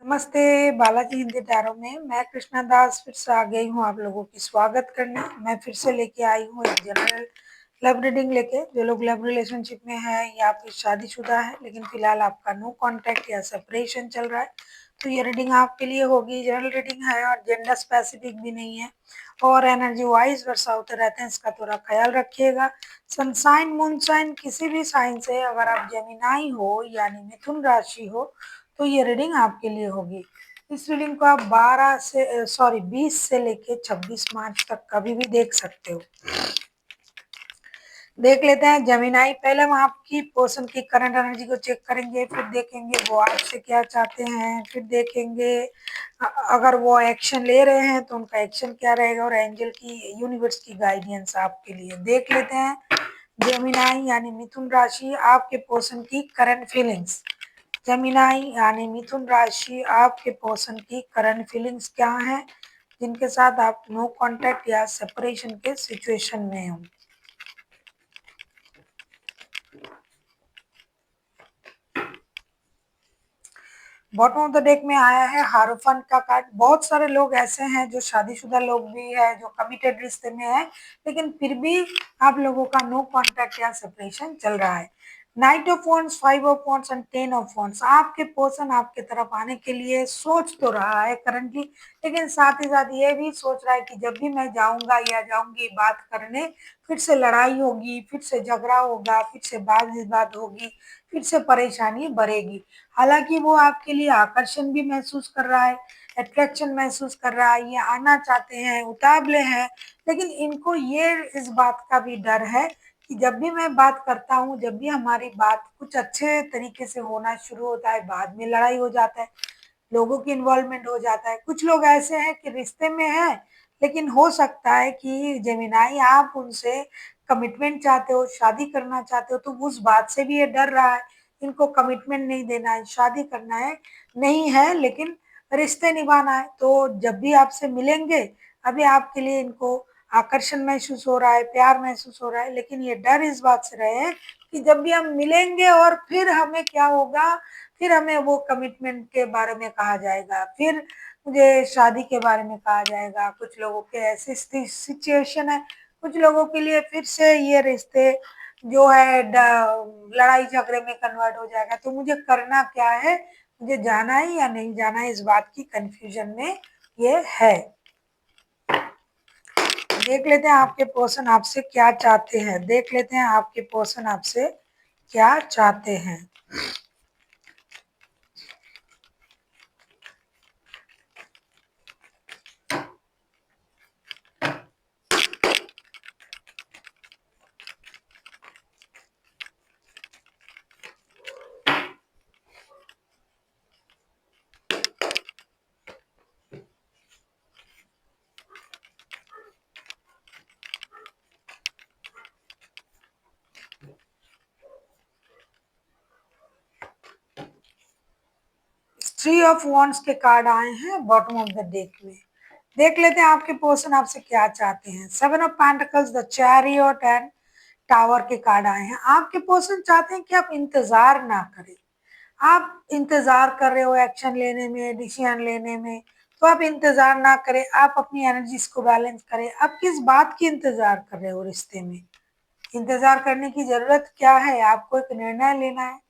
नमस्ते बालाजी हिंदी टैरो में मैं कृष्णा दास फिर से आ गई हूँ आप लोगों की स्वागत करने। मैं फिर से लेके आई हूँ एक जनरल लव रीडिंग लेके। जो लोग लव रिलेशनशिप में है या फिर शादीशुदा है लेकिन फिलहाल आपका नो कांटेक्ट या सेपरेशन चल रहा है तो ये रीडिंग आपके लिए होगी। जनरल रीडिंग है और जेंडर स्पेसिफिक भी नहीं है और एनर्जी वाइज वर्षा होते रहते हैं, इसका थोड़ा ख्याल रखिएगा। सनसाइन मूनसाइन किसी भी साइन से अगर आप जेमिनाई हो यानी मिथुन राशि हो तो ये रीडिंग आपके लिए होगी। इस रीडिंग को आप 20 से लेके 26 मार्च तक कभी भी देख सकते हो। देख लेते हैं जेमिनाई। पहले हम आपकी पर्सन की करंट एनर्जी को चेक करेंगे, फिर देखेंगे वो आपसे क्या चाहते हैं, फिर देखेंगे अगर वो एक्शन ले रहे हैं तो उनका एक्शन क्या रहेगा और एंजल की यूनिवर्स की गाइडेंस आपके लिए। देख लेते हैं जेमिनाई यानी मिथुन राशि आपके पर्सन की करंट फीलिंग्स। जेमिनाई यानी मिथुन राशि आपके पर्सन की करंट फीलिंग्स क्या हैं जिनके साथ आप नो कांटेक्ट या सेपरेशन के सिचुएशन में हो। बॉटम ऑफ द डेक में आया है हारोफन का कार्ड। बहुत सारे लोग ऐसे हैं जो शादीशुदा लोग भी है, जो कमिटेड रिश्ते में है, लेकिन फिर भी आप लोगों का नो कॉन्टैक्ट या सेपरेशन चल रहा है। Night of wands, 5 of wands and 10 of wands. आपके पर्सन आपके तरफ आने के लिए सोच तो रहा है करंटली, लेकिन साथ ही साथ ये भी सोच रहा है कि जब भी मैं जाऊंगा या जाऊंगी बात करने, फिर से लड़ाई होगी, फिर से झगड़ा होगा, फिर से बात विवाद होगी, फिर से परेशानी बढ़ेगी। हालांकि वो आपके लिए आकर्षण भी महसूस कर रहा है, अट्रैक्शन महसूस कर रहा है, ये आना चाहते हैं, उतावले हैं, लेकिन इनको ये इस बात का भी डर है कि जब भी मैं बात करता हूँ, जब भी हमारी बात कुछ अच्छे तरीके से होना शुरू होता है, बाद में लड़ाई हो जाता है, लोगों की इन्वॉल्वमेंट हो जाता है। कुछ लोग ऐसे हैं कि रिश्ते में हैं, लेकिन हो सकता है कि जेमिनाई आप उनसे कमिटमेंट चाहते हो, शादी करना चाहते हो, तो उस बात से भी ये डर रहा है। इनको कमिटमेंट नहीं देना है, शादी करना है नहीं है, लेकिन रिश्ते निभाना है। तो जब भी आपसे मिलेंगे, अभी आपके लिए इनको आकर्षण महसूस हो रहा है, प्यार महसूस हो रहा है, लेकिन ये डर इस बात से रहे हैं कि जब भी हम मिलेंगे और फिर हमें क्या होगा, फिर हमें वो कमिटमेंट के बारे में कहा जाएगा, फिर मुझे शादी के बारे में कहा जाएगा। कुछ लोगों के ऐसी सिचुएशन है, कुछ लोगों के लिए फिर से ये रिश्ते जो है लड़ाई झगड़े में कन्वर्ट हो जाएगा। तो मुझे करना क्या है, मुझे जाना है या नहीं जाना है, इस बात की कंफ्यूजन में ये है। देख लेते हैं आपके पर्सन आपसे क्या चाहते हैं। देख लेते हैं आपके पर्सन आपसे क्या चाहते हैं। थ्री ऑफ वॉन्ड्स के कार्ड आए हैं बॉटम ऑफ द डेक में। देख लेते हैं आपके पर्सन आपसे क्या चाहते हैं। Seven of pentacles, the chariot and tower के कार्ड आए हैं। आपके पर्सन चाहते हैं कि आप इंतजार ना करें। आप इंतजार कर रहे हो एक्शन लेने में, डिसीजन लेने में, तो आप इंतजार ना करें, आप अपनी एनर्जीज को बैलेंस करें। आप किस बात की इंतजार कर रहे हो रिश्ते में? इंतजार करने की जरूरत क्या है? आपको एक निर्णय लेना है।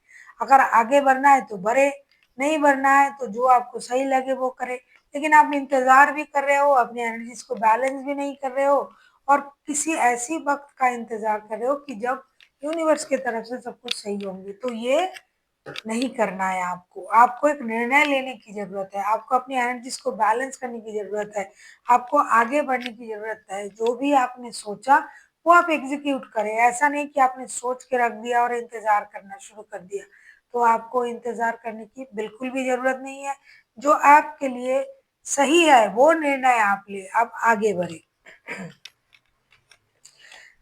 अगर आगे बढ़ना है तो बढ़े, नहीं बढ़ना है तो जो आपको सही लगे वो करे। लेकिन आप इंतजार भी कर रहे हो, अपनी एनर्जीज को बैलेंस भी नहीं कर रहे हो, और किसी ऐसी वक्त का इंतजार कर रहे हो कि जब यूनिवर्स की तरफ से सब कुछ सही होंगे। तो ये नहीं करना है आपको। आपको एक निर्णय लेने की जरूरत है, आपको अपनी एनर्जीज को बैलेंस करने की जरूरत है, आपको आगे बढ़ने की जरूरत है। जो भी आपने सोचा वो आप एग्जीक्यूट करें। ऐसा नहीं कि आपने सोच के रख दिया और इंतजार करना शुरू कर दिया। तो आपको इंतजार करने की बिल्कुल भी जरूरत नहीं है। जो आपके लिए सही है वो निर्णय आप ले, आप आगे बढ़े।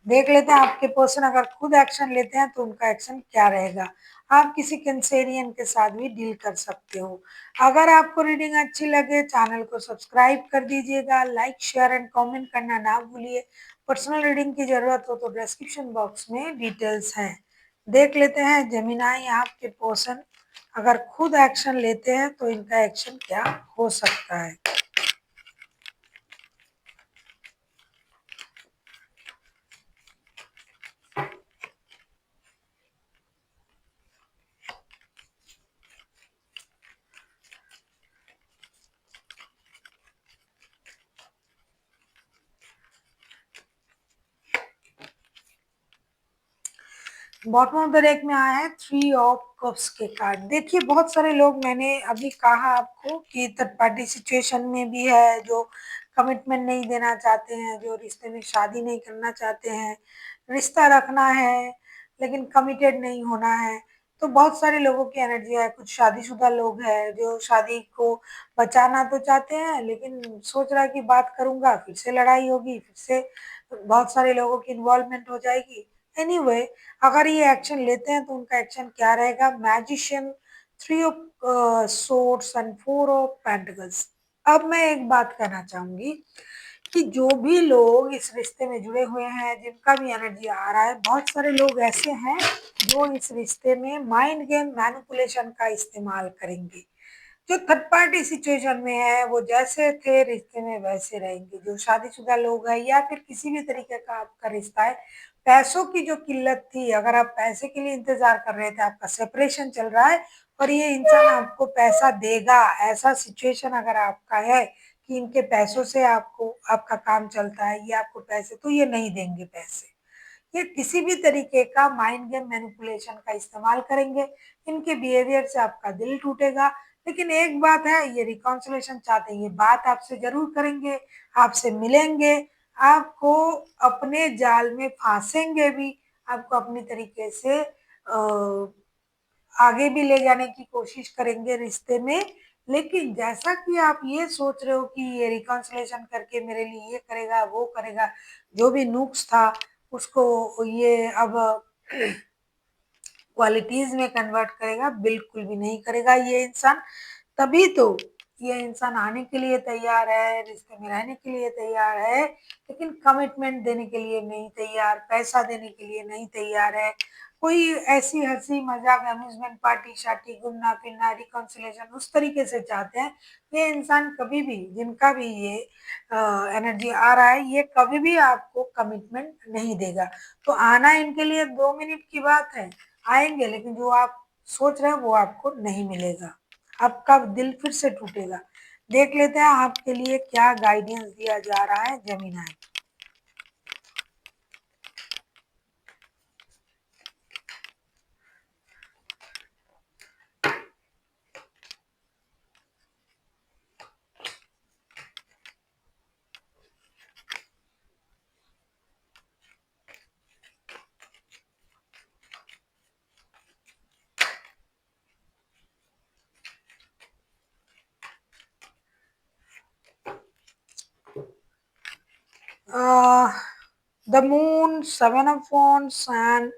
देख लेते हैं आपके पर्सन अगर खुद एक्शन लेते हैं तो उनका एक्शन क्या रहेगा। आप किसी कैंसेरियन के साथ भी डील कर सकते हो। अगर आपको रीडिंग अच्छी लगे चैनल को सब्सक्राइब कर दीजिएगा, लाइक शेयर एंड कमेंट करना ना भूलिए। पर्सनल रीडिंग की जरूरत हो तो डिस्क्रिप्शन बॉक्स में डिटेल्स हैं। देख लेते हैं जेमिनाई आपके पर्सन अगर खुद एक्शन लेते हैं तो इनका एक्शन क्या हो सकता है। बॉटम ऑफ द डेक में आया है 3 ऑफ कप्स के कार्ड। देखिए बहुत सारे लोग, मैंने अभी कहा आपको कि थर्ड पार्टी सिचुएशन में भी है, जो कमिटमेंट नहीं देना चाहते हैं, जो रिश्ते में शादी नहीं करना चाहते हैं, रिश्ता रखना है लेकिन कमिटेड नहीं होना है। तो बहुत सारे लोगों की एनर्जी है। कुछ शादीशुदा लोग हैं जो शादी को बचाना तो चाहते हैं लेकिन सोच रहा है कि बात करूंगा फिर से लड़ाई होगी, फिर से बहुत सारे लोगों की इन्वॉल्वमेंट हो जाएगी। एनीवे अगर ये एक्शन लेते हैं तो उनका एक्शन क्या रहेगा। Magician, 3 of swords and 4 of pentacles. अब मैं एक बात कहना चाहूंगी कि जो भी लोग इस रिश्ते में जुड़े हुए हैं, जिनका भी एनर्जी आ रहा है, बहुत सारे लोग ऐसे हैं जो इस रिश्ते में माइंड गेम मैनिपुलेशन का इस्तेमाल करेंगे। जो थर्ड पार्टी सिचुएशन में है वो जैसे थे रिश्ते में वैसे रहेंगे। जो शादीशुदा लोग हैं या फिर किसी भी तरीके का आपका रिश्ता है, पैसों की जो किल्लत थी, अगर आप पैसे के लिए इंतजार कर रहे थे, आपका सेपरेशन चल रहा है और ये इंसान आपको पैसा देगा, ऐसा सिचुएशन अगर आपका है कि इनके पैसों से आपको आपका काम चलता है, ये आपको पैसे, तो ये नहीं देंगे पैसे। ये किसी भी तरीके का माइंड गेम मैनिपुलेशन का इस्तेमाल करेंगे। इनके बिहेवियर से आपका दिल टूटेगा। लेकिन एक बात है, ये रिकॉन्सिलेशन चाहते हैं, ये बात आपसे जरूर करेंगे, आपसे मिलेंगे, आपको अपने जाल में फांसेंगे भी, आपको अपनी तरीके से आगे भी ले जाने की कोशिश करेंगे रिश्ते में। लेकिन जैसा कि आप ये सोच रहे हो कि ये रिकॉन्सिलेशन करके मेरे लिए ये करेगा वो करेगा, जो भी नुक्स था उसको ये अब क्वालिटीज में कन्वर्ट करेगा, बिल्कुल भी नहीं करेगा ये इंसान। तभी तो ये इंसान आने के लिए तैयार है, रिश्ते में रहने के लिए तैयार है, लेकिन कमिटमेंट देने के लिए नहीं तैयार, पैसा देने के लिए नहीं तैयार है। कोई ऐसी हंसी मजाक अम्यूजमेंट पार्टी शार्टी, घूमना फिरना, रिकॉन्सिलेशन उस तरीके से चाहते हैं। ये इंसान कभी भी, जिनका भी ये एनर्जी आ रहा है, ये कभी भी आपको कमिटमेंट नहीं देगा। तो आना इनके लिए 2 मिनट की बात है, आएंगे, लेकिन जो आप सोच रहे हैं वो आपको नहीं मिलेगा। आपका दिल फिर से टूटेगा। देख लेते हैं आपके लिए क्या गाइडेंस दिया जा रहा है Gemini. The moon, 7 of wands and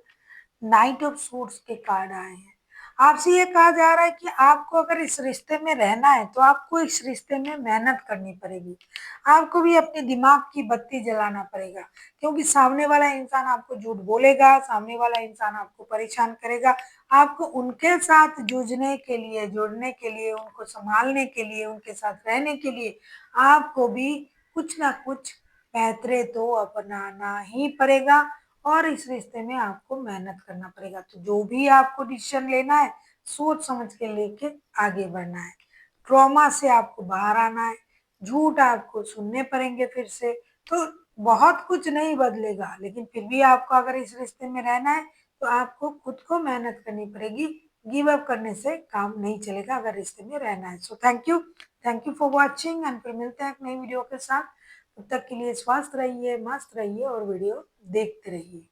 night of suits के कार्ड आए हैं। आपसे ये कहा जा रहा है कि आपको अगर इस रिश्ते में रहना है तो आपको इस रिश्ते में मेहनत करनी पड़ेगी। आपको भी अपने दिमाग की बत्ती जलाना पड़ेगा, क्योंकि सामने वाला इंसान आपको झूठ बोलेगा, सामने वाला इंसान आपको परेशान करेगा। आपको उनके साथ जूझने के लिए, जुड़ने के लिए, उनको संभालने के लिए, उनके साथ रहने के लिए आपको भी कुछ ना कुछ पैतरे तो अपनाना ही पड़ेगा और इस रिश्ते में आपको मेहनत करना पड़ेगा। तो जो भी आपको डिसीजन लेना है, सोच समझ के लेके आगे बढ़ना है। ट्रॉमा से आपको बाहर आना है, झूठ आपको सुनने पड़ेंगे फिर से। तो बहुत कुछ नहीं बदलेगा, लेकिन फिर भी आपको अगर इस रिश्ते में रहना है तो आपको खुद को मेहनत करनी पड़ेगी। गिव अप करने से काम नहीं चलेगा अगर रिश्ते में रहना है। So thank you for watching and फिर मिलते हैं एक नई वीडियो के साथ। तब तक के लिए स्वस्थ रहिए, मस्त रहिए और वीडियो देखते रहिए।